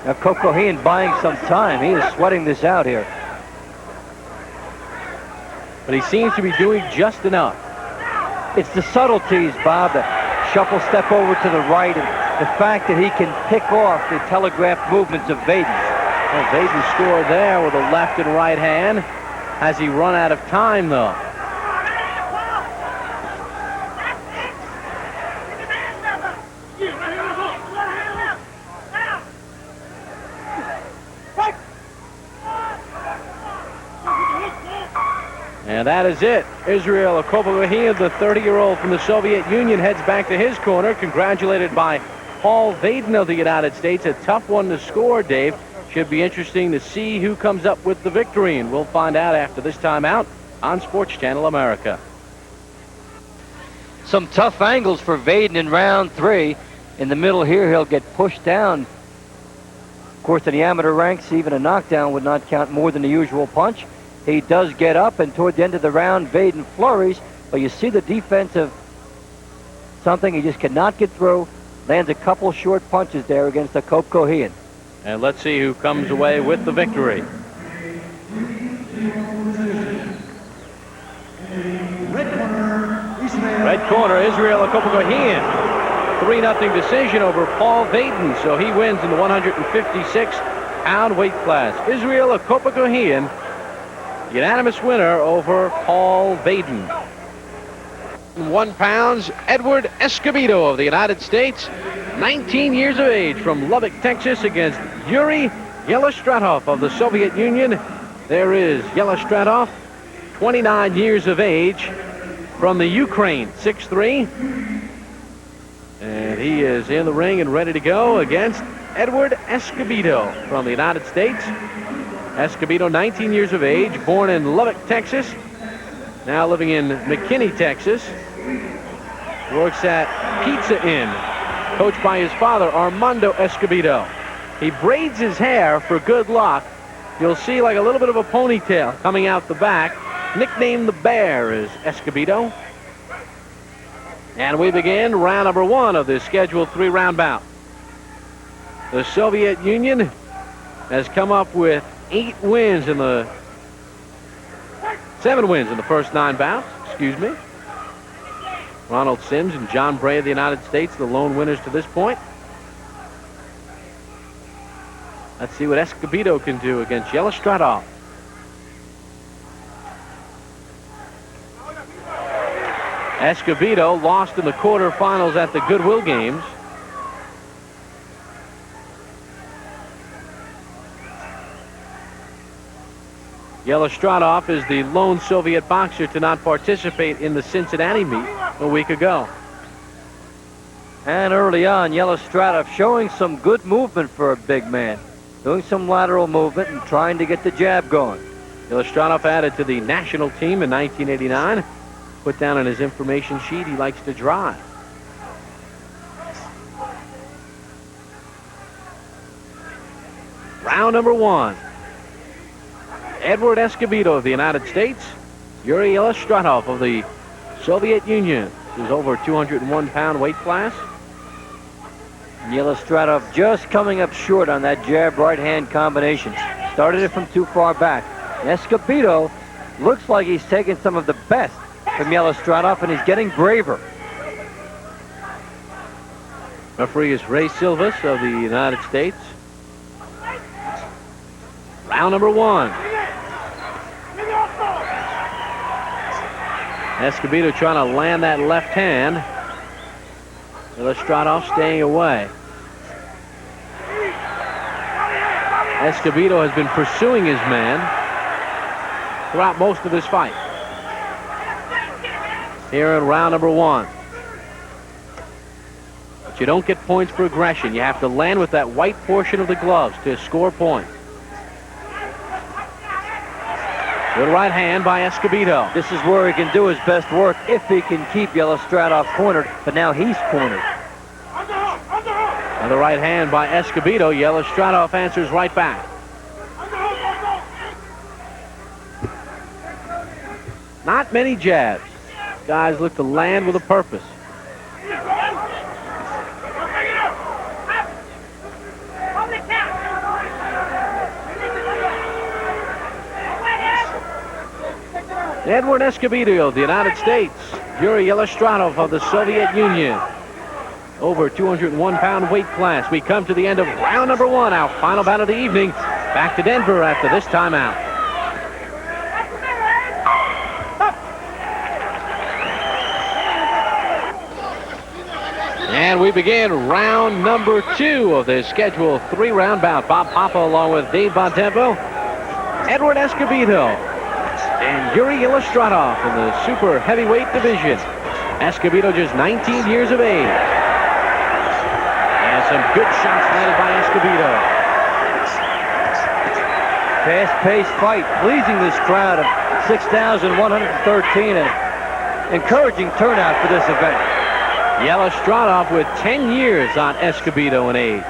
Now Akopkohlan buying some time. He is sweating this out here. But he seems to be doing just enough. It's the subtleties, Bob, the shuffle step over to the right, and the fact that he can pick off the telegraphed movements of Vaden. Well, Vaden scored there with a left and right hand. Has he run out of time, though? And that is it. Isreal Akopkohlan, the 30-year-old from the Soviet Union, heads back to his corner, congratulated by Paul Vaden of the United States. A tough one to score, Dave. Should be interesting to see who comes up with the victory, and we'll find out after this timeout on Sports Channel America. Some tough angles for Vaden in round 3. In the middle here, he'll get pushed down. Of course, in the amateur ranks, even a knockdown would not count more than the usual punch. He does get up, and toward the end of the round, Vaden flurries, but you see the defense of something he just cannot get through. Lands a couple short punches there against Akopkohlan. And let's see who comes away with the victory. Red corner, Isreal Akopkohlan. 3-0 decision over Paul Vaden, so he wins in the 156-pound weight class. Isreal Akopkohlan, unanimous winner over Paul Vaden. 1 pounds, Edward Escobedo of the United States, 19 years of age, from Lubbock, Texas, against Yuri Yelistratov of the Soviet Union. There is Yelistratov, 29 years of age, from the Ukraine, 6'3". And he is in the ring and ready to go against Edward Escobedo from the United States. Escobedo, 19 years of age, born in Lubbock, Texas, now living in McKinney, Texas. Works at Pizza Inn, coached by his father, Armando Escobedo. He braids his hair for good luck. You'll see like a little bit of a ponytail coming out the back. Nicknamed the Bear is Escobedo. And we begin round number 1 of this scheduled 3-round bout. The Soviet Union has come up with 7 wins in the first 9 bouts, excuse me. Ronald Sims and John Bray of the United States, the lone winners to this point. Let's see what Escobedo can do against Yelistratov. Escobedo lost in the quarterfinals at the Goodwill Games. Yelistratov is the lone Soviet boxer to not participate in the Cincinnati meet a week ago. And early on, Yelistratov showing some good movement for a big man. Doing some lateral movement and trying to get the jab going. Yelistratov added to the national team in 1989. Put down on his information sheet he likes to drive. Round number 1. Edward Escobedo of the United States. Yuri Yelistratov of the Soviet Union. This is over 201-pound weight class. Yelistratov just coming up short on that jab right-hand combination. Started it from too far back. Escobedo looks like he's taking some of the best from Yelistratov, and he's getting braver. Referee is Ray Silvas of the United States. Round number 1. Escobedo trying to land that left hand. Yelistratov staying away. Escobedo has been pursuing his man throughout most of this fight. Here in round number 1. But you don't get points for aggression. You have to land with that white portion of the gloves to score points. Good right hand by Escobedo. This is where he can do his best work if he can keep Yelistratov cornered, but now he's cornered. Another right hand by Escobedo. Yelistratov answers right back. Not many jabs. Guys look to land with a purpose. Edward Escobedo of the United States. Yuri Yelistratov of the Soviet Union. Over 201-pound weight class. We come to the end of round number 1, our final bout of the evening. Back to Denver after this timeout. And we begin round number 2 of this scheduled 3-round bout. Bob Papa along with Dave Bontempo, Edward Escobedo, and Yuri Yelistratov in the super heavyweight division. Escobedo just 19 years of age. And some good shots landed by Escobedo. Fast-paced fight, pleasing this crowd of 6,113, and encouraging turnout for this event. Yelistratov with 10 years on Escobedo in age.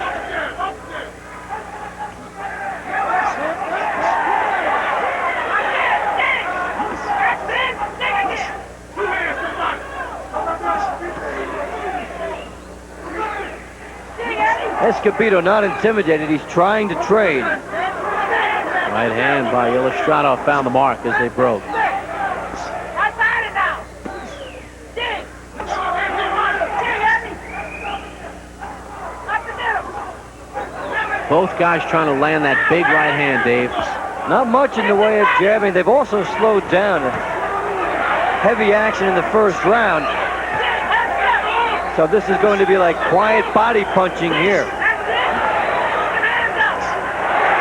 Escobedo not intimidated. He's trying to trade. Right hand by Yelistratov found the mark as they broke. Both guys trying to land that big right hand, Dave. Not much in the way of jabbing. They've also slowed down. Heavy action in the first round. So this is going to be like quiet body punching here.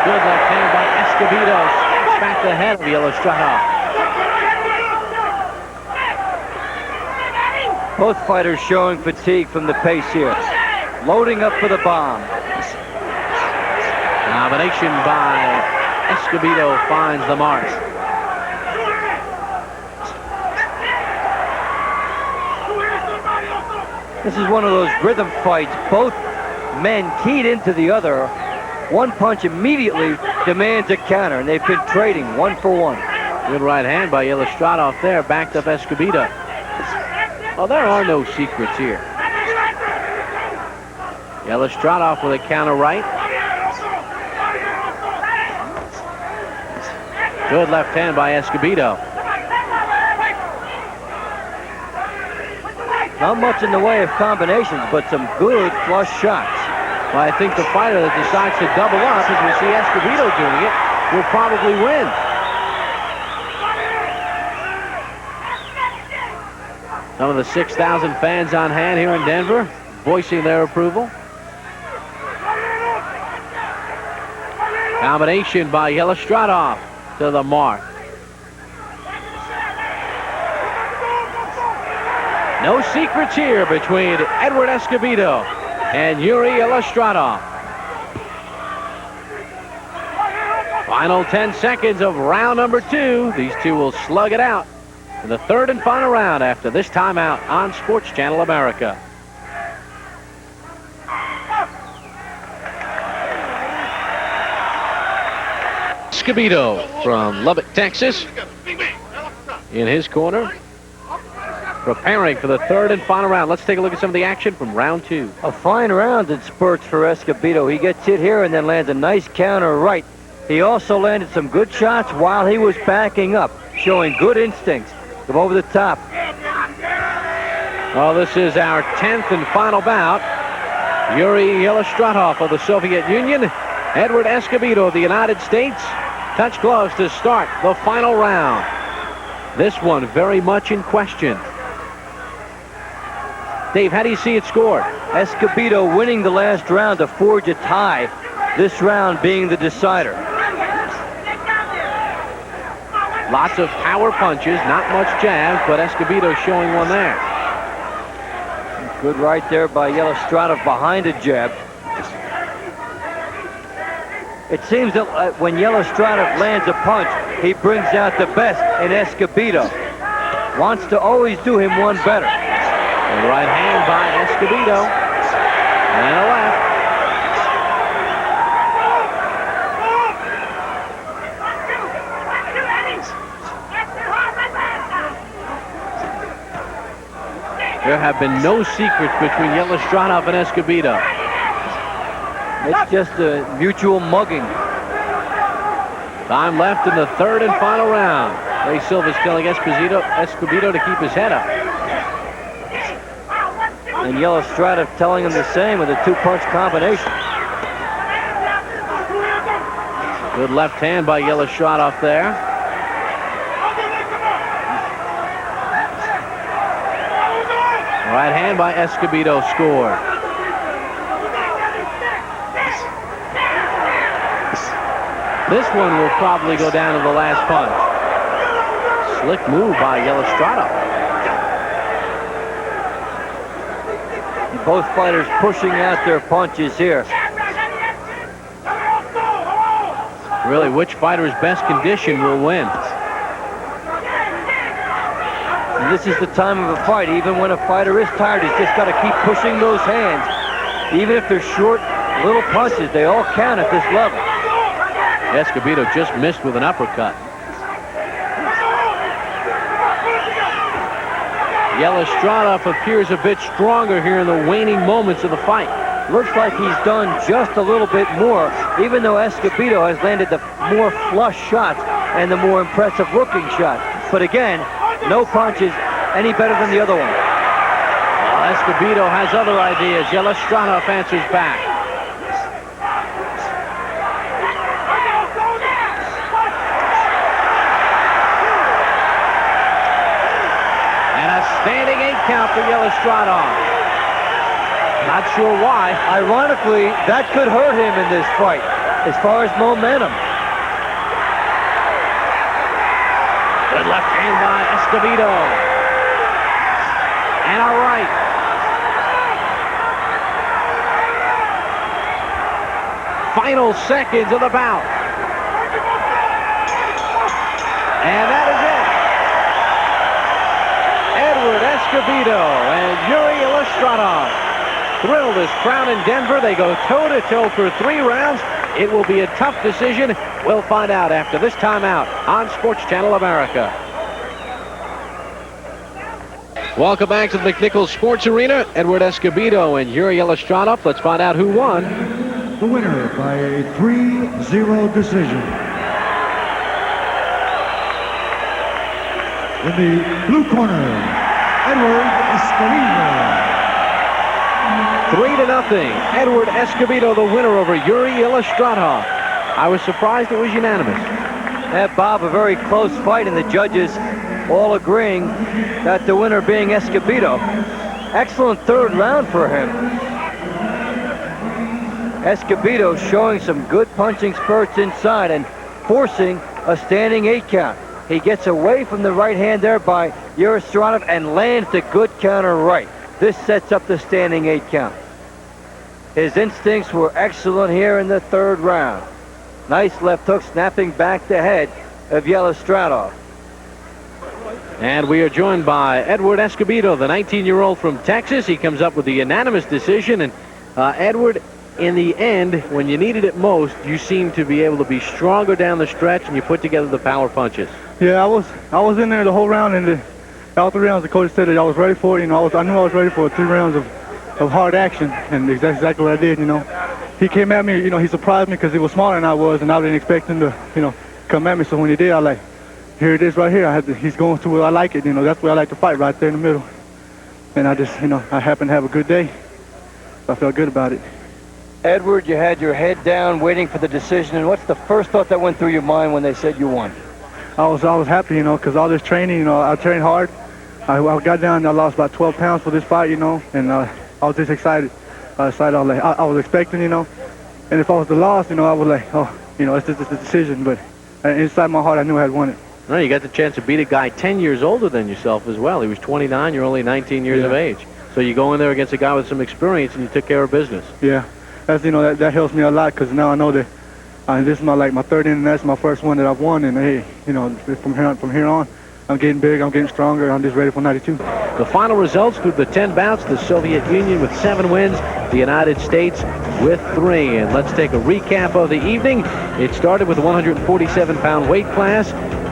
Good left hand by Escobedo. Back the head of Yelistratov. Both fighters showing fatigue from the pace here. Loading up for the bomb. Combination by Escobedo finds the mark. This is one of those rhythm fights. Both men keyed into the other. One punch immediately demands a counter, and they've been trading 1 for 1. Good right hand by Yelistratov there, backed up Escobedo. Oh, there are no secrets here. Yelistratov with a counter right. Good left hand by Escobedo. Not much in the way of combinations, but some good flush shots. Well, I think the fighter that decides to double up, as we see Escobedo doing it, will probably win. Some of the 6,000 fans on hand here in Denver voicing their approval. Combination by Yelistratov to the mark. No secrets here between Edward Escobedo and Yuri Yelistratov. Final 10 seconds of round number 2. These two will slug it out in the third and final round after this timeout on Sports Channel America. Escobedo from Lubbock, Texas, in his corner, preparing for the third and final round. Let's take a look at some of the action from round 2. A fine round in spurts for Escobedo. He gets hit here and then lands a nice counter right. He also landed some good shots while he was backing up, showing good instincts. Come over the top. Well, this is our 10th and final bout. Yuri Yelistratov of the Soviet Union, Edward Escobedo of the United States. Touch gloves to start the final round. This one very much in question. Dave, how do you see it scored? Escobedo winning the last round to forge a tie, this round being the decider. Lots of power punches, not much jabs, but Escobedo showing one there. Good right there by Yelistratov behind a jab. It seems that when Yelistratov lands a punch, he brings out the best in Escobedo. Wants to always do him one better. A right hand by Escobedo. And a left. There have been no secrets between Yelistratov and Escobedo. It's just a mutual mugging. Time left in the third and final round. Ray Silva's telling Escobedo to keep his head up. And Yelistratov telling him the same with a two-punch combination. Good left hand by Yelistratov there. Right hand by Escobedo scored. This one will probably go down to the last punch. Slick move by Yelistratov. Both fighters pushing out their punches here. Really, which fighter's best condition will win? And this is the time of a fight. Even when a fighter is tired, he's just got to keep pushing those hands. Even if they're short, little punches, they all count at this level. Escobedo just missed with an uppercut. Yelistratov appears a bit stronger here in the waning moments of the fight. Looks like he's done just a little bit more, even though Escobedo has landed the more flush shots and the more impressive looking shots. But again, no punches any better than the other one. Well, Escobedo has other ideas. Yelistratov answers back. Standing 8 count for Yelistratov. Not sure why. Ironically, that could hurt him in this fight as far as momentum. Good left hand by Escobedo. And a right. Final seconds of the bout. And that is it. Edward Escobedo and Yuri Yelistratov thrill this crowd in Denver. They go toe-to-toe for 3 rounds. It will be a tough decision. We'll find out after this timeout on Sports Channel America. Welcome back to the McNichols Sports Arena. Edward Escobedo and Yuri Yelistratov. Let's find out who won. The winner by a 3-0 decision. In the blue corner, Edward Escobedo. 3-0. Edward Escobedo, the winner over Yuri Yelistratov. I was surprised it was unanimous. Yeah, Bob, a very close fight, and the judges all agreeing that the winner being Escobedo. Excellent third round for him. Escobedo showing some good punching spurts inside and forcing a standing 8 count. He gets away from the right hand there by Yelistratov and lands the good counter right. This sets up the standing 8 count. His instincts were excellent here in the third round. Nice left hook snapping back the head of Yelistratov. And we are joined by Edward Escobedo, the 19-year-old from Texas. He comes up with the unanimous decision. And Edward, in the end, when you needed it most, you seemed to be able to be stronger down the stretch, and you put together the power punches. Yeah, I was in there the whole round, and all 3 rounds the coach said that I was ready for it. You know, I knew I was ready for 3 rounds of hard action, and that's exactly what I did. You know, he came at me. You know, he surprised me because he was smaller than I was, and I didn't expect him to, you know, come at me. So when he did, I like, here it is right here. He's going to where I like it. You know, that's where I like to fight, right there in the middle. And I just, you know, I happened to have a good day. So I felt good about it. Edward, you had your head down waiting for the decision, and what's the first thought that went through your mind when they said you won? I was happy, you know, because all this training, you know, I trained hard. I got down and I lost about 12 pounds for this fight, you know, and I was just excited. I was expecting, you know, and if I was the loss, you know, I was like, oh, you know, it's just a decision, but inside my heart, I knew I had won it. Well, you got the chance to beat a guy 10 years older than yourself as well. He was 29, you're only 19 years of age. So you go in there against a guy with some experience and you took care of business. Yeah, that's, you know, that helps me a lot because now I know that this is my third international, my first one that I've won, and hey, you know, from here on, I'm getting big, I'm getting stronger, I'm just ready for 92. The final results through the 10 bouts: the Soviet Union with 7 wins, the United States with 3. And let's take a recap of the evening. It started with the 147-pound weight class.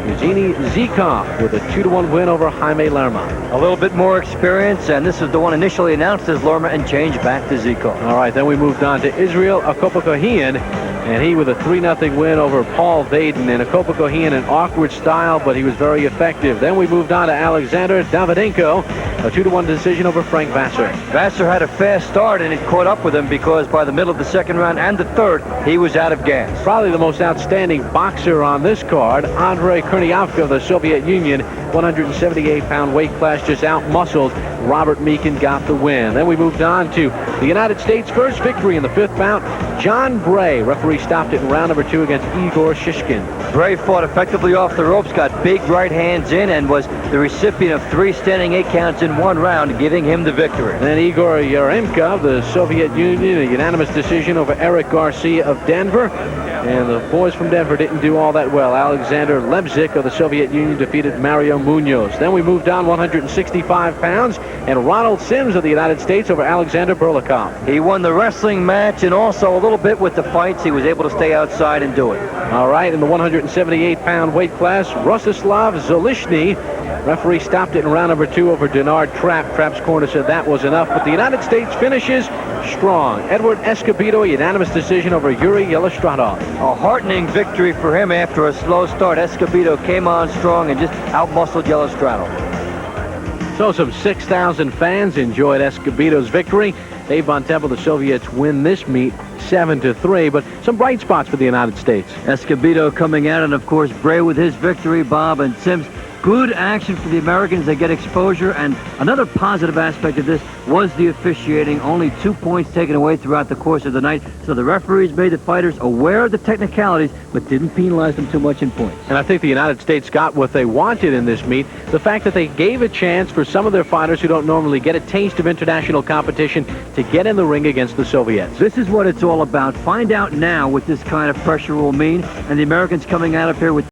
Evgeny Zhikov with a 2-1 win over Jaime Lerma. A little bit more experience, and this is the one initially announced as Lerma and changed back to Zhikov. All right, then we moved on to Isreal Akopkohlan, and he with a 3-0 win over Paul Vaden. And Akopkohlan, an awkward style, but he was very effective. Then we moved on to Alexandre Davydenko, a 2-1 decision over Frank Vassar. Vassar had a fast start, and it caught up with him because by the middle of the second round and the third, he was out of gas. Probably the most outstanding boxer on this card, Andrei Kurniavka of the Soviet Union, 178-pound weight class, just out-muscled. Robert Meekin got the win. Then we moved on to the United States' first victory in the 5th bout. John Bray, referee, stopped it in round number 2 against Igor Shishkin. Bray fought effectively off the ropes, got big right hands in, and was the recipient of 3 standing 8 counts in 1 round, giving him the victory. Then Igor Yaremka of the Soviet Union, a unanimous decision over Eric Garcia of Denver. And the boys from Denver didn't do all that well. Alexander Lebzik of the Soviet Union defeated Mario Munoz. Then we moved on 165 pounds, and Ronald Sims of the United States over Alexander Burlakov. He won the wrestling match and also a little bit with the fights. He was able to stay outside and do it. All right, in the 178-pound weight class, Rostislav Zaulichny, referee, stopped it in round number 2 over Denard Trapp. Trapp's corner said that was enough, but the United States finishes strong. Edward Escobedo, a unanimous decision over Yuri Yelistratov. A heartening victory for him after a slow start. Escobedo came on strong and just outmuscled Yelistratov. So some 6,000 fans enjoyed Escobedo's victory. Dave Von Temple, the Soviets win this meet 7-3, but some bright spots for the United States. Escobedo coming out, and of course Bray with his victory, Bob, and Sims. Good action for the Americans. They get exposure, and another positive aspect of this was the officiating. Only 2 points taken away throughout the course of the night, so the referees made the fighters aware of the technicalities, but didn't penalize them too much in points. And I think the United States got what they wanted in this meet. The fact that they gave a chance for some of their fighters who don't normally get a taste of international competition to get in the ring against the Soviets. This is what it's all about. Find out now what this kind of pressure will mean, and the Americans coming out of here with